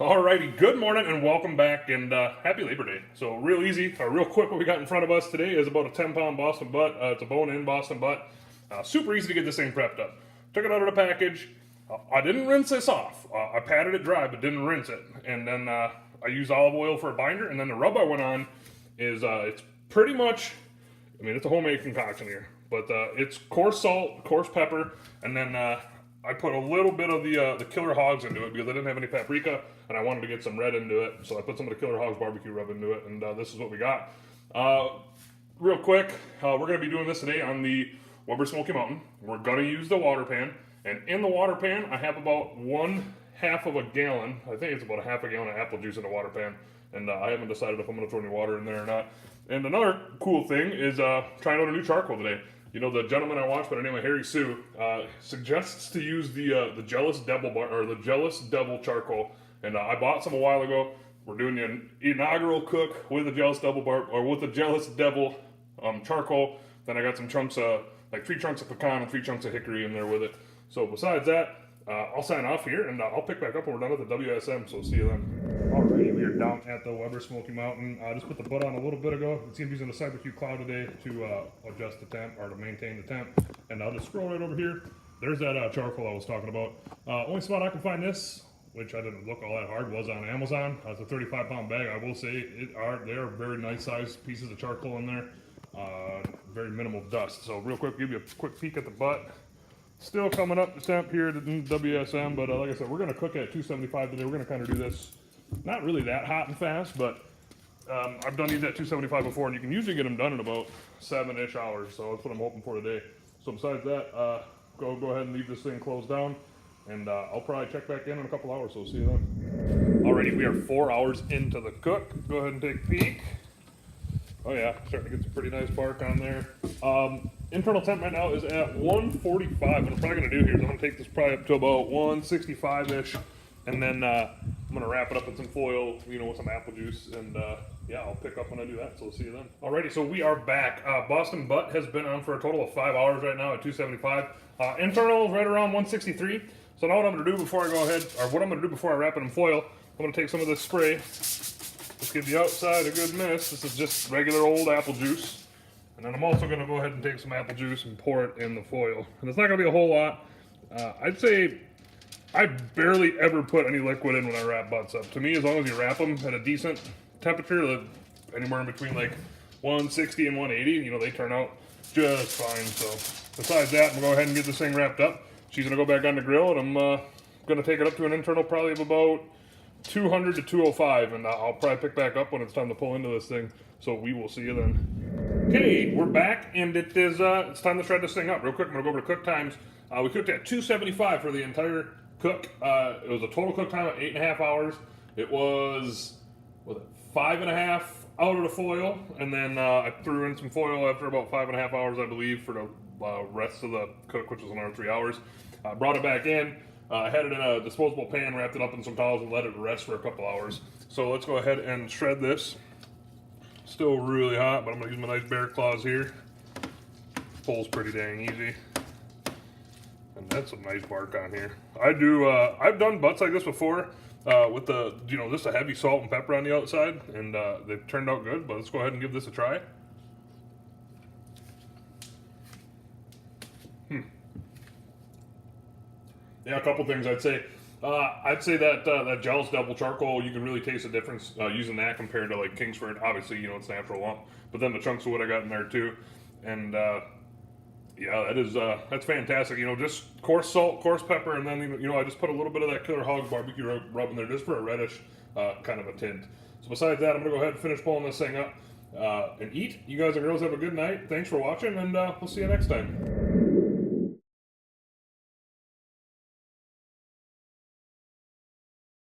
Alrighty, good morning and welcome back, and happy Labor Day. So real easy, or real quick, what we got in front of us today is about a 10-pound Boston butt. It's a bone-in Boston butt. Super easy to get this thing prepped up. Took it out of the package. I didn't rinse this off. I patted it dry, but didn't rinse it. And then I used olive oil for a binder, and then the rub I went on is, it's pretty much, it's a homemade concoction here. But it's coarse salt, coarse pepper, and then I put a little bit of the Killer Hogs into it because I didn't have any paprika and I wanted to get some red into it. So I put some of the Killer Hogs barbecue rub into it, and this is what we got. Real quick, we're going to be doing this today on the Weber Smoky Mountain. We're going to use the water pan, and in the water pan I have about 1/2 of a gallon. I think it's about a half a gallon of apple juice in the water pan, and I haven't decided if I'm going to throw any water in there or not. And another cool thing is trying out a new charcoal today. You know, the gentleman I watched by the name of Harry Sue suggests to use the Jealous Devil the Jealous Devil charcoal, and I bought some a while ago. We're doing the inaugural cook with the Jealous Devil with the Jealous Devil charcoal. Then I got some chunks of like 3 chunks of pecan and 3 chunks of hickory in there with it. So besides that, I'll sign off here, and I'll pick back up when we're done with the WSM. So see you then. Alrighty, we are down at the Weber Smoky Mountain. I just put the butt on a little bit ago. It's going to be using the CyberQ Cloud today to adjust the temp, or to maintain the temp. And I'll just scroll right over here. There's that charcoal I was talking about. Only spot I can find this, which I didn't look all that hard, was on Amazon. It's a 35-pound bag. I will say they are very nice sized pieces of charcoal in there. Very minimal dust. So real quick, give you a quick peek at the butt. Still coming up the temp here to WSM, but like I said, we're going to cook at 275 today. We're going to kind of do this not really that hot and fast, but I've done these at 275 before, and you can usually get them done in about 7-ish hours, so that's what I'm hoping for today. So besides that, go ahead and leave this thing closed down, and I'll probably check back in a couple hours, so see you then. Alrighty, we are 4 hours into the cook. Go ahead and take a peek. Oh yeah, starting to get some pretty nice bark on there. Internal temp right now is at 145. What I'm probably going to do here is I'm going to take this probably up to about 165-ish, and then I'm going to wrap it up in some foil, with some apple juice, and yeah, I'll pick up when I do that, so we'll see you then. Alrighty, so we are back. Boston butt has been on for a total of 5 hours right now at 275. Internal is right around 163. So now what I'm going to do before I go ahead, or what I'm going to do before I wrap it in foil, I'm going to take some of this spray. Just give the outside a good mist. This is just regular old apple juice. And then I'm also going to go ahead and take some apple juice and pour it in the foil. And it's not going to be a whole lot. I'd say I barely ever put any liquid in when I wrap butts up. To me, as long as you wrap them at a decent temperature, anywhere in between like 160 and 180, they turn out just fine. So besides that, I'm going to go ahead and get this thing wrapped up. She's going to go back on the grill, and I'm going to take it up to an internal probably of about 200 to 205, and I'll probably pick back up when it's time to pull into this thing. So we will see you then. Okay, we're back, and it's time to shred this thing up. Real quick, I'm going to go over the cook times. We cooked at 275 for the entire cook. It was a total cook time of 8.5 hours. It was 5.5 out of the foil, and then I threw in some foil after about 5.5 hours, I believe, for the rest of the cook, which was another 3 hours. Brought it back in. I had it in a disposable pan, wrapped it up in some towels, and let it rest for a couple hours. So let's go ahead and shred this. Still really hot, but I'm going to use my nice bear claws here. Pulls pretty dang easy. And that's some nice bark on here. I've done butts like this before with just a heavy salt and pepper on the outside, and they've turned out good, but let's go ahead and give this a try. Yeah, a couple things I'd say. I'd say that that Jealous Devil charcoal, you can really taste the difference using that compared to like Kingsford. Obviously, it's natural lump, but then the chunks of wood I got in there too, and yeah, that's fantastic. Just coarse salt, coarse pepper, and then I just put a little bit of that Killer Hogs barbecue rub in there just for a reddish kind of a tint. So besides that, I'm gonna go ahead and finish pulling this thing up and eat. You guys and girls have a good night. Thanks for watching, and we'll see you next time.